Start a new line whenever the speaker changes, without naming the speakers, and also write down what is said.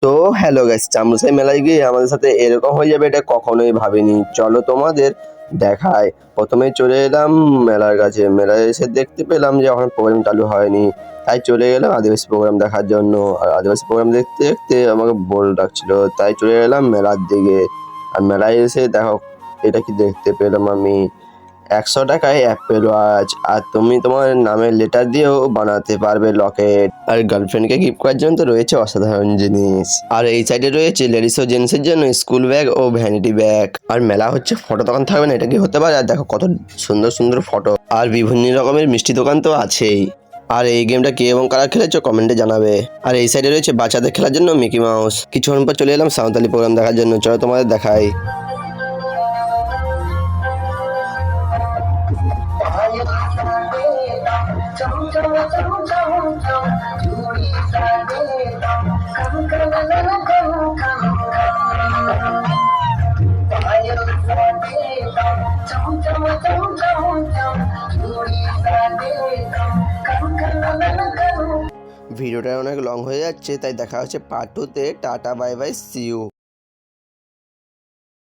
তো hello guys, চামড়াসাই মেলায় গিয়ে আমাদের সাথে এরকম হয়ে যাবে এটা কখনোই ভাবিনি। চলো তোমাদের দেখায়। প্রথমে চলে এলাম মেলার কাছে। মেলায় এসে দেখতে পেলাম যে এখন প্রোগ্রাম চালু হয়নি, তাই চলে গেলাম আদিবাসী প্রোগ্রাম দেখার জন্য। আর আদিবাসী প্রোগ্রাম দেখতে দেখতে আমাকে বোর লাগছিল, তাই চলে এলাম মেলার দিকে। আর মেলায় এসে দেখো এটা কি দেখতে পেলাম আমি, 100 টাকায় অ্যাপেল ওয়াচ। আর তুমি তোমার নামের লেটার দিয়েও বানাতে পারবে লকেট। আর গার্লফ্রেন্ডকে গিফট করার জন্য তো রয়েছে অসাধারণ জিনিস। আর এই সাইডে রয়েছে লেডিস ও জেন্টসের জন্য স্কুল ব্যাগ ও ভ্যানিটি ব্যাগ। আর মেলা হচ্ছে, ফটো দোকান থাকবে না এটা কি হতে পারে? আর দেখো কত সুন্দর সুন্দর ফটো। আর বিভিন্ন রকমের মিষ্টি দোকান তো আছেই। আর এই গেমটা কে এবং কারা খেলেছো কমেন্টে জানাবে। আর এই সাইডে রয়েছে বাচ্চাদের খেলার জন্য মিকি মাউস। কিছুক্ষণ পর চলে এলাম সাঁওতালি প্রোগ্রাম দেখার জন্য। চলো তোমাদের দেখাই। ভিডিওটা অনেক লং হয়ে যাচ্ছে, তাই দেখা হচ্ছে পার্ট 2-তে। Tata, bye bye, see you.